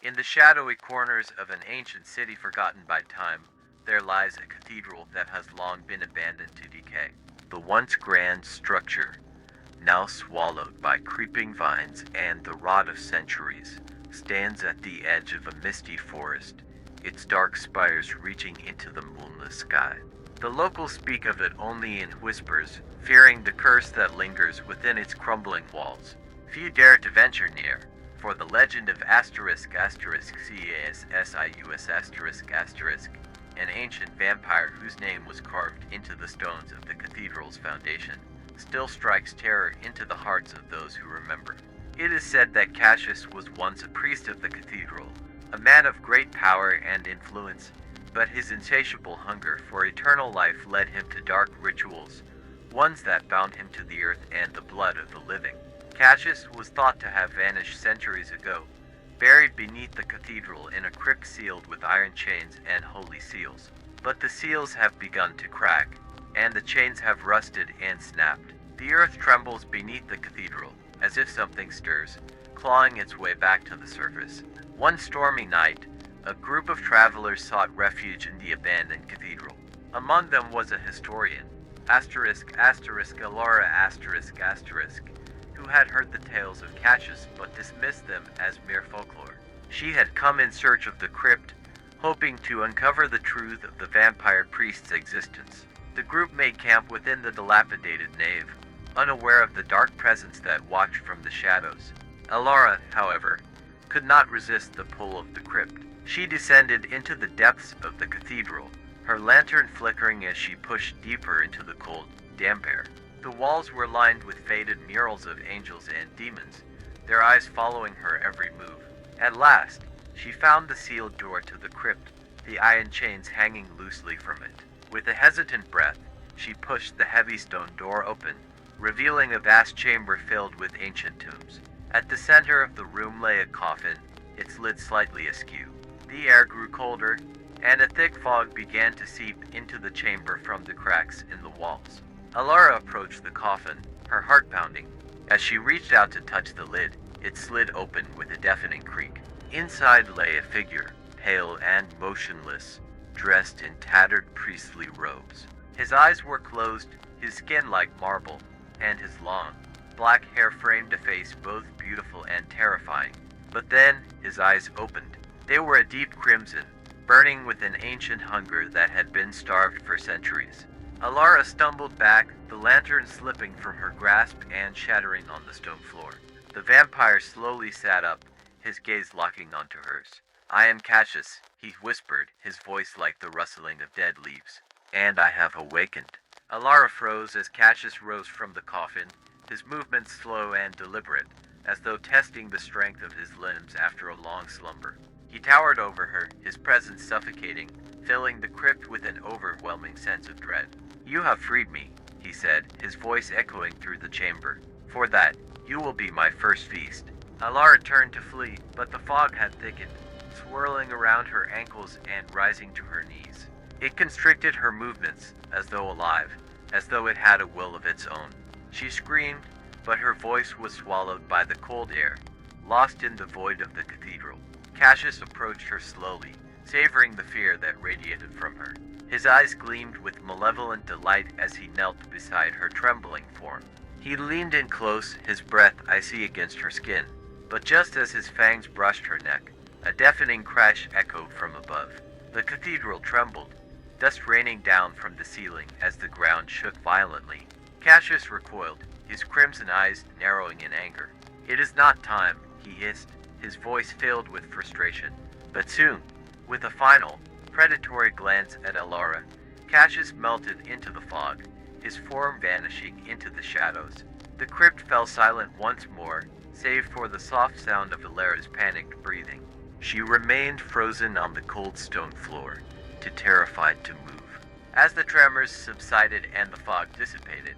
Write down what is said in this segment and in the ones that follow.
In the shadowy corners of an ancient city forgotten by time, there lies a cathedral that has long been abandoned to decay. The once grand structure, now swallowed by creeping vines and the rot of centuries, stands at the edge of a misty forest, its dark spires reaching into the moonless sky. The locals speak of it only in whispers, fearing the curse that lingers within its crumbling walls. Few dare to venture near, for the legend of **Casius**, an ancient vampire whose name was carved into the stones of the cathedral's foundation, still strikes terror into the hearts of those who remember. It is said that Cassius was once a priest of the cathedral, a man of great power and influence, but his insatiable hunger for eternal life led him to dark rituals, ones that bound him to the earth and the blood of the living. Cassius was thought to have vanished centuries ago, buried beneath the cathedral in a crypt sealed with iron chains and holy seals. But the seals have begun to crack, and the chains have rusted and snapped. The earth trembles beneath the cathedral, as if something stirs, clawing its way back to the surface. One stormy night, a group of travelers sought refuge in the abandoned cathedral. Among them was a historian, **Alara**, who had heard the tales of Cassius but dismissed them as mere folklore. She had come in search of the crypt, hoping to uncover the truth of the vampire priest's existence. The group made camp within the dilapidated nave, unaware of the dark presence that watched from the shadows. Alara, however, could not resist the pull of the crypt. She descended into the depths of the cathedral, her lantern flickering as she pushed deeper into the cold, damp air. The walls were lined with faded murals of angels and demons, their eyes following her every move. At last, she found the sealed door to the crypt, the iron chains hanging loosely from it. With a hesitant breath, she pushed the heavy stone door open, revealing a vast chamber filled with ancient tombs. At the center of the room lay a coffin, its lid slightly askew. The air grew colder, and a thick fog began to seep into the chamber from the cracks in the walls. Alara approached the coffin, her heart pounding. As she reached out to touch the lid, it slid open with a deafening creak. Inside lay a figure, pale and motionless, dressed in tattered priestly robes. His eyes were closed, his skin like marble, and his long, black hair framed a face both beautiful and terrifying. But then his eyes opened. They were a deep crimson, burning with an ancient hunger that had been starved for centuries. Alara stumbled back, the lantern slipping from her grasp and shattering on the stone floor. The vampire slowly sat up, his gaze locking onto hers. "I am Cassius," he whispered, his voice like the rustling of dead leaves. "And I have awakened." Alara froze as Cassius rose from the coffin, his movements slow and deliberate, as though testing the strength of his limbs after a long slumber. He towered over her, his presence suffocating, filling the crypt with an overwhelming sense of dread. "You have freed me," he said, his voice echoing through the chamber. "For that, you will be my first feast." Alara turned to flee, but the fog had thickened, swirling around her ankles and rising to her knees. It constricted her movements, as though alive, as though it had a will of its own. She screamed, but her voice was swallowed by the cold air, lost in the void of the cathedral. Cassius approached her slowly, savoring the fear that radiated from her. His eyes gleamed with malevolent delight as he knelt beside her trembling form. He leaned in close, his breath icy against her skin. But just as his fangs brushed her neck, a deafening crash echoed from above. The cathedral trembled, dust raining down from the ceiling as the ground shook violently. Cassius recoiled, his crimson eyes narrowing in anger. "It is not time," he hissed, his voice filled with frustration. But soon, with a final, predatory glance at Alara, Cassius melted into the fog, his form vanishing into the shadows. The crypt fell silent once more, save for the soft sound of Alara's panicked breathing. She remained frozen on the cold stone floor, too terrified to move. As the tremors subsided and the fog dissipated,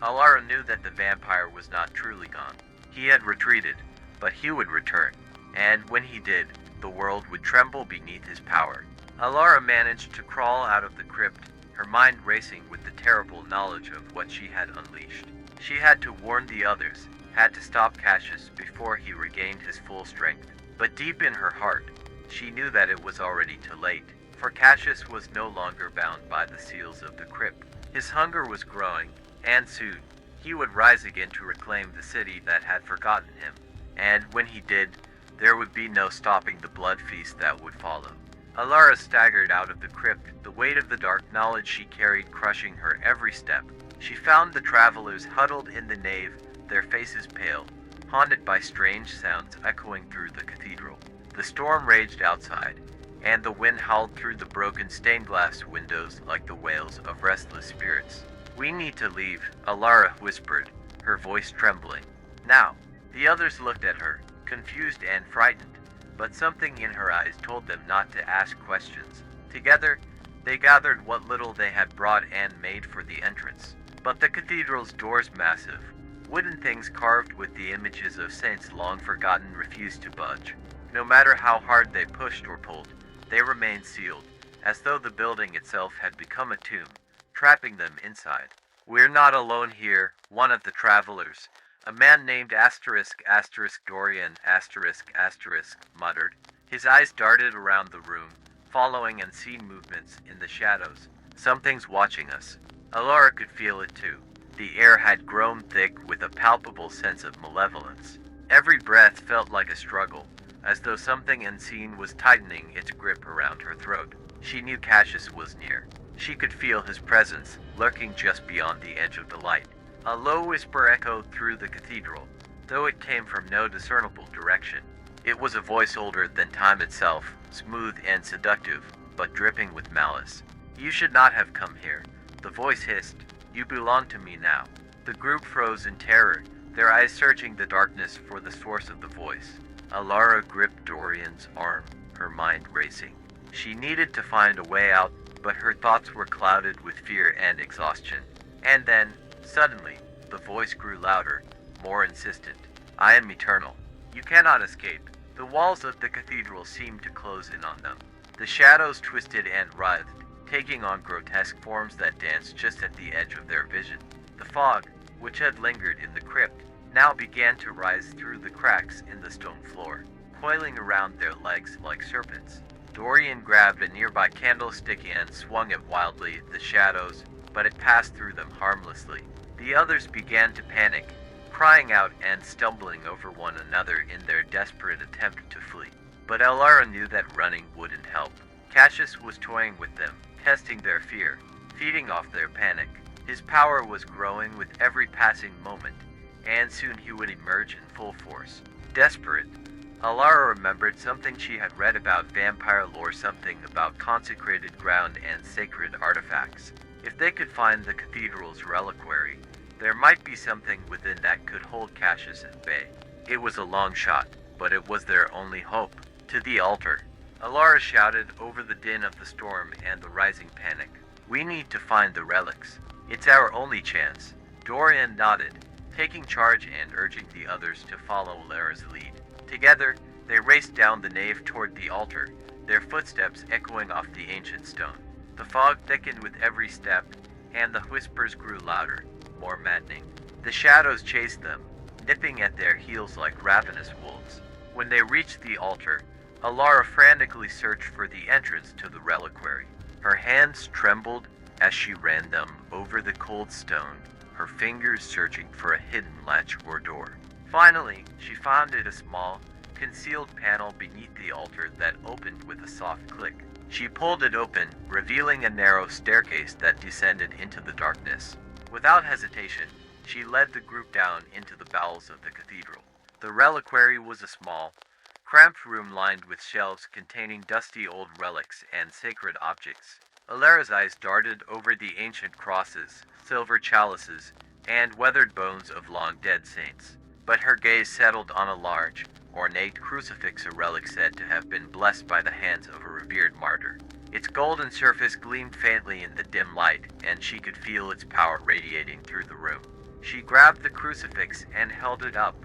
Alara knew that the vampire was not truly gone. He had retreated, but he would return, and when he did, the world would tremble beneath his power. Alara managed to crawl out of the crypt, her mind racing with the terrible knowledge of what she had unleashed. She had to warn the others, had to stop Cassius before he regained his full strength. But deep in her heart, she knew that it was already too late, for Cassius was no longer bound by the seals of the crypt. His hunger was growing, and soon, he would rise again to reclaim the city that had forgotten him. And when he did, there would be no stopping the blood feast that would follow. Alara staggered out of the crypt, the weight of the dark knowledge she carried crushing her every step. She found the travelers huddled in the nave, their faces pale, haunted by strange sounds echoing through the cathedral. The storm raged outside, and the wind howled through the broken stained glass windows like the wails of restless spirits. "We need to leave," Alara whispered, her voice trembling. "Now." The others looked at her, confused and frightened, but something in her eyes told them not to ask questions. Together, they gathered what little they had brought and made for the entrance. But the cathedral's doors, massive, wooden things carved with the images of saints long forgotten, refused to budge. No matter how hard they pushed or pulled, they remained sealed, as though the building itself had become a tomb, trapping them inside. "We're not alone here," one of the travelers, a man named Dorian muttered. His eyes darted around the room, following unseen movements in the shadows. "Something's watching us." Alara could feel it too. The air had grown thick with a palpable sense of malevolence. Every breath felt like a struggle, as though something unseen was tightening its grip around her throat. She knew Cassius was near. She could feel his presence, lurking just beyond the edge of the light. A low whisper echoed through the cathedral, though it came from no discernible direction. It was a voice older than time itself, smooth and seductive, but dripping with malice. "You should not have come here," the voice hissed. "You belong to me now." The group froze in terror, their eyes searching the darkness for the source of the voice. Alara gripped Dorian's arm, her mind racing. She needed to find a way out, but her thoughts were clouded with fear and exhaustion. And then, suddenly, the voice grew louder, more insistent. "I am eternal. You cannot escape." The walls of the cathedral seemed to close in on them. The shadows twisted and writhed, taking on grotesque forms that danced just at the edge of their vision. The fog, which had lingered in the crypt, now began to rise through the cracks in the stone floor, coiling around their legs like serpents. Dorian grabbed a nearby candlestick and swung it wildly at the shadows, but it passed through them harmlessly. The others began to panic, crying out and stumbling over one another in their desperate attempt to flee. But Alara knew that running wouldn't help. Cassius was toying with them, testing their fear, feeding off their panic. His power was growing with every passing moment, and soon he would emerge in full force. Desperate, Alara remembered something she had read about vampire lore, something about consecrated ground and sacred artifacts. If they could find the cathedral's reliquary, there might be something within that could hold Cassius at bay. It was a long shot, but it was their only hope. "To the altar," Alara shouted over the din of the storm and the rising panic. "We need to find the relics. It's our only chance." Dorian nodded, taking charge and urging the others to follow Alara's lead. Together, they raced down the nave toward the altar, their footsteps echoing off the ancient stone. The fog thickened with every step, and the whispers grew louder, more maddening. The shadows chased them, nipping at their heels like ravenous wolves. When they reached the altar, Alara frantically searched for the entrance to the reliquary. Her hands trembled as she ran them over the cold stone, her fingers searching for a hidden latch or door. Finally, she found a small, concealed panel beneath the altar that opened with a soft click. She pulled it open, revealing a narrow staircase that descended into the darkness. Without hesitation, she led the group down into the bowels of the cathedral. The reliquary was a small, cramped room lined with shelves containing dusty old relics and sacred objects. Alara's eyes darted over the ancient crosses, silver chalices, and weathered bones of long-dead saints. But her gaze settled on a large, ornate crucifix, a relic said to have been blessed by the hands of a revered martyr. Its golden surface gleamed faintly in the dim light, and she could feel its power radiating through the room. She grabbed the crucifix and held it up,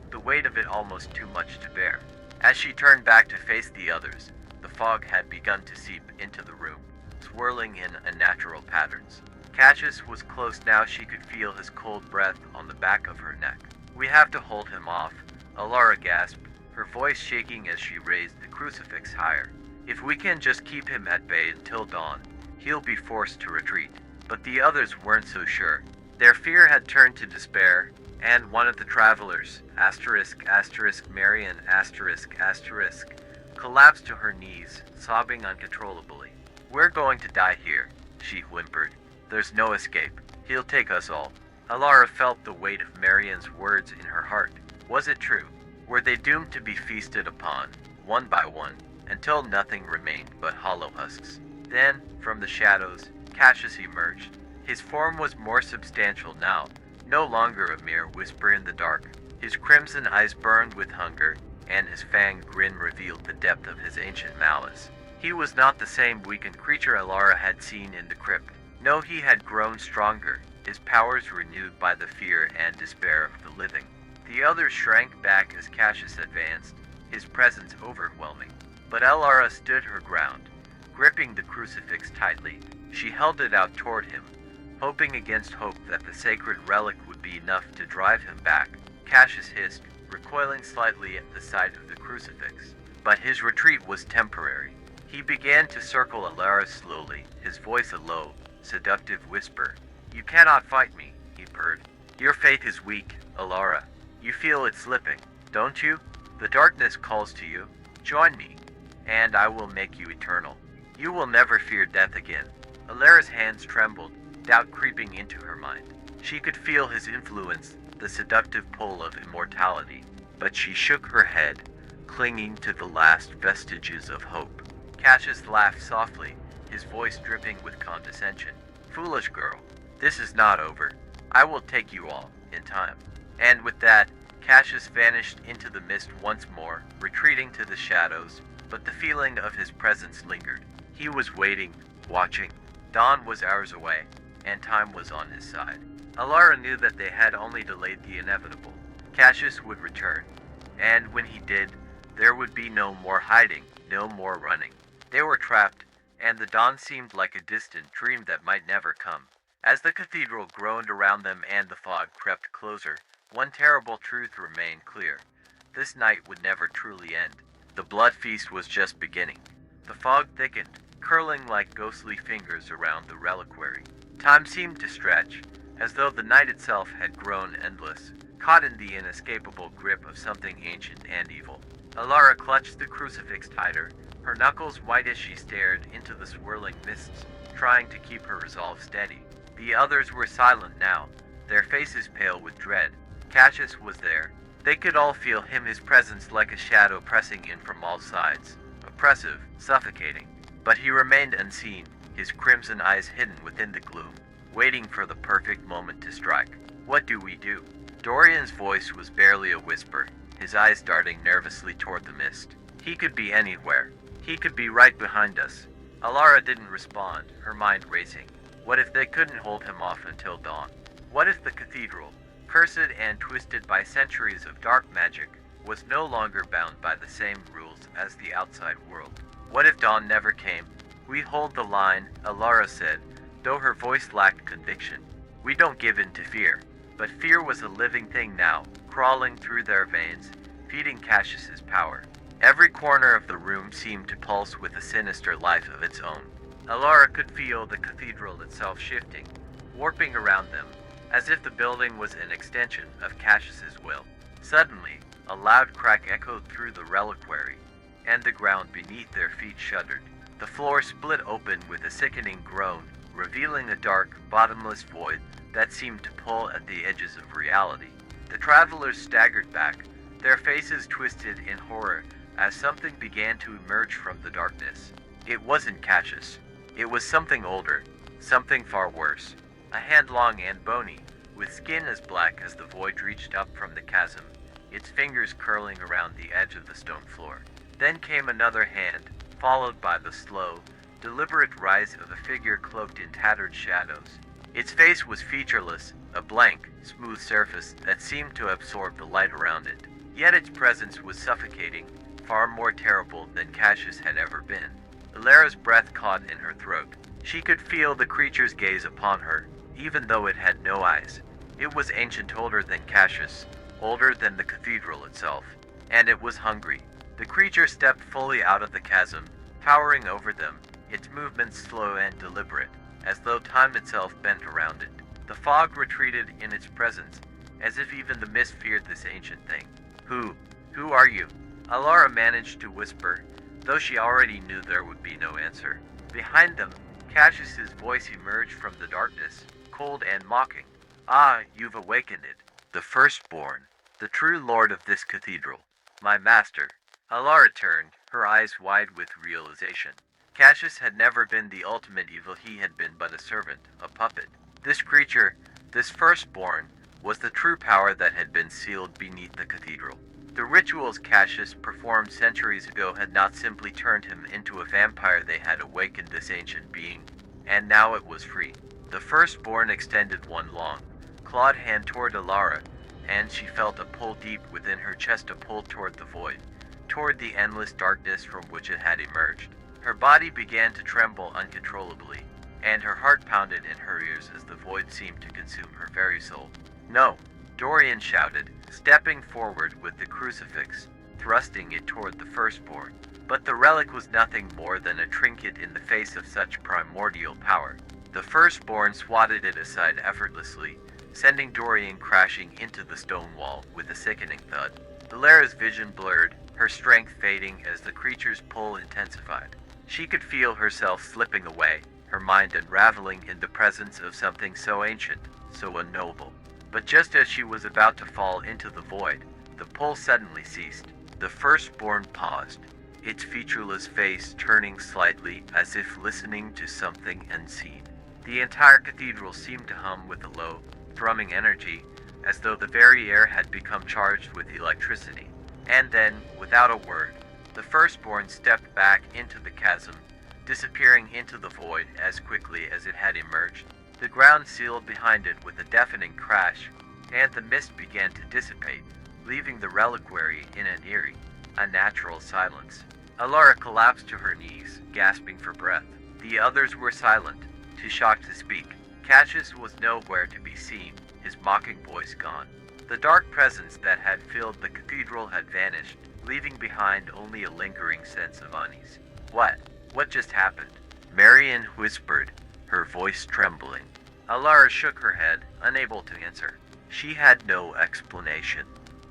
the weight of it almost too much to bear. As she turned back to face the others, the fog had begun to seep into the room, swirling in unnatural patterns. Cassius was close now. She could feel his cold breath on the back of her neck. "We have to hold him off," Alara gasped, her voice shaking as she raised the crucifix higher. If we can just keep him at bay until dawn, he'll be forced to retreat. But the others weren't so sure. Their fear had turned to despair, and one of the travelers, Marion, collapsed to her knees, sobbing uncontrollably. "We're going to die here," she whimpered. "There's no escape. He'll take us all." Alara felt the weight of Marion's words in her heart. Was it true? Were they doomed to be feasted upon, one by one, until nothing remained but hollow husks? Then, from the shadows, Cassius emerged. His form was more substantial now, no longer a mere whisper in the dark. His crimson eyes burned with hunger, and his fanged grin revealed the depth of his ancient malice. He was not the same weakened creature Alara had seen in the crypt. No, he had grown stronger, his powers renewed by the fear and despair of the living. The others shrank back as Cassius advanced, his presence overwhelming. But Alara stood her ground. Gripping the crucifix tightly, she held it out toward him, hoping against hope that the sacred relic would be enough to drive him back. Cassius hissed, recoiling slightly at the sight of the crucifix. But his retreat was temporary. He began to circle Alara slowly, his voice a low, seductive whisper. "You cannot fight me," he purred. "Your faith is weak, Alara. You feel it slipping, don't you? The darkness calls to you. Join me, and I will make you eternal. You will never fear death again." Alara's hands trembled, doubt creeping into her mind. She could feel his influence, the seductive pull of immortality, but she shook her head, clinging to the last vestiges of hope. Cassius laughed softly, his voice dripping with condescension. "Foolish girl, this is not over. I will take you all, in time." And with that, Cassius vanished into the mist once more, retreating to the shadows, but the feeling of his presence lingered. He was waiting, watching. Dawn was hours away, and time was on his side. Alara knew that they had only delayed the inevitable. Cassius would return, and when he did, there would be no more hiding, no more running. They were trapped, and the dawn seemed like a distant dream that might never come. As the cathedral groaned around them and the fog crept closer, one terrible truth remained clear. This night would never truly end. The blood feast was just beginning. The fog thickened, curling like ghostly fingers around the reliquary. Time seemed to stretch, as though the night itself had grown endless, caught in the inescapable grip of something ancient and evil. Alara clutched the crucifix tighter, her knuckles white as she stared into the swirling mists, trying to keep her resolve steady. The others were silent now, their faces pale with dread. Cassius was there. They could all feel him, his presence like a shadow pressing in from all sides. Oppressive, suffocating. But he remained unseen, his crimson eyes hidden within the gloom, waiting for the perfect moment to strike. "What do we do?" Dorian's voice was barely a whisper, his eyes darting nervously toward the mist. He could be anywhere. He could be right behind us. Alara didn't respond, her mind racing. What if they couldn't hold him off until dawn? What if the cathedral, cursed and twisted by centuries of dark magic, was no longer bound by the same rules as the outside world? What if dawn never came? "We hold the line," Alara said, though her voice lacked conviction. "We don't give in to fear." But fear was a living thing now, crawling through their veins, feeding Cassius's power. Every corner of the room seemed to pulse with a sinister life of its own. Alara could feel the cathedral itself shifting, warping around them, as if the building was an extension of Cassius's will. Suddenly, a loud crack echoed through the reliquary, and the ground beneath their feet shuddered. The floor split open with a sickening groan, revealing a dark, bottomless void that seemed to pull at the edges of reality. The travelers staggered back, their faces twisted in horror as something began to emerge from the darkness. It wasn't Cassius. It was something older, something far worse. A hand long and bony, with skin as black as the void reached up from the chasm, its fingers curling around the edge of the stone floor. Then came another hand, followed by the slow, deliberate rise of a figure cloaked in tattered shadows. Its face was featureless, a blank, smooth surface that seemed to absorb the light around it. Yet its presence was suffocating, far more terrible than Cassius had ever been. Alara's breath caught in her throat. She could feel the creature's gaze upon her, even though it had no eyes. It was ancient, older than Cassius, older than the cathedral itself. and it was hungry. The creature stepped fully out of the chasm, towering over them, its movements slow and deliberate, as though time itself bent around it. The fog retreated in its presence, as if even the mist feared this ancient thing. Who are you? Alara managed to whisper, though she already knew there would be no answer. Behind them, Cassius's voice emerged from the darkness, cold and mocking. Ah, you've awakened it. The firstborn, the true lord of this cathedral. My master. Alara turned, her eyes wide with realization. Cassius had never been the ultimate evil, he had been but a servant, a puppet. This creature, this firstborn, was the true power that had been sealed beneath the cathedral. The rituals Cassius performed centuries ago had not simply turned him into a vampire, they had awakened this ancient being, and now it was free. The firstborn extended one long, clawed hand toward Alara, and she felt a pull deep within her chest, a pull toward the void, toward the endless darkness from which it had emerged. Her body began to tremble uncontrollably, and her heart pounded in her ears as the void seemed to consume her very soul. No, Dorian shouted, stepping forward with the crucifix, thrusting it toward the firstborn. But the relic was nothing more than a trinket in the face of such primordial power. The firstborn swatted it aside effortlessly, sending Dorian crashing into the stone wall with a sickening thud. Alara's vision blurred, her strength fading as the creature's pull intensified. She could feel herself slipping away, her mind unraveling in the presence of something so ancient, so unknowable. But just as she was about to fall into the void, the pull suddenly ceased. The firstborn paused, its featureless face turning slightly as if listening to something unseen. The entire cathedral seemed to hum with a low, thrumming energy, as though the very air had become charged with electricity. And then, without a word, the firstborn stepped back into the chasm, disappearing into the void as quickly as it had emerged. The ground sealed behind it with a deafening crash, and the mist began to dissipate, leaving the reliquary in an eerie, unnatural silence. Alara collapsed to her knees, gasping for breath. The others were silent, too shocked to speak. Cassius was nowhere to be seen, his mocking voice gone. The dark presence that had filled the cathedral had vanished, leaving behind only a lingering sense of unease. What just happened? Marion whispered, her voice trembling. Alara shook her head, unable to answer. She had no explanation,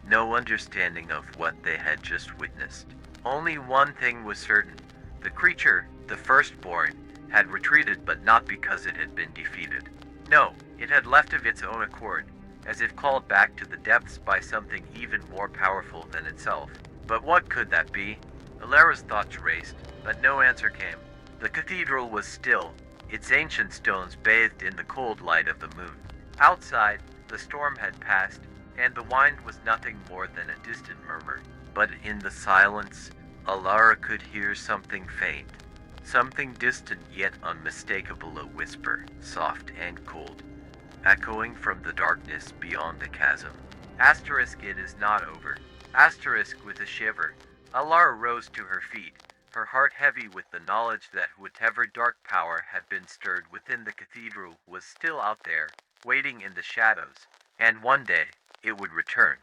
no understanding of what they had just witnessed. Only one thing was certain. The creature, the firstborn, had retreated, but not because it had been defeated. No, it had left of its own accord, as if called back to the depths by something even more powerful than itself. But what could that be? Alara's thoughts raced, but no answer came. The cathedral was still, its ancient stones bathed in the cold light of the moon. Outside, the storm had passed, and the wind was nothing more than a distant murmur. But in the silence, Alara could hear something faint, something distant yet unmistakable, a whisper, soft and cold, echoing from the darkness beyond the chasm. Asterisk, it is not over. Asterisk, with a shiver, Alara rose to her feet, her heart heavy with the knowledge that whatever dark power had been stirred within the cathedral was still out there, waiting in the shadows, and one day it would return.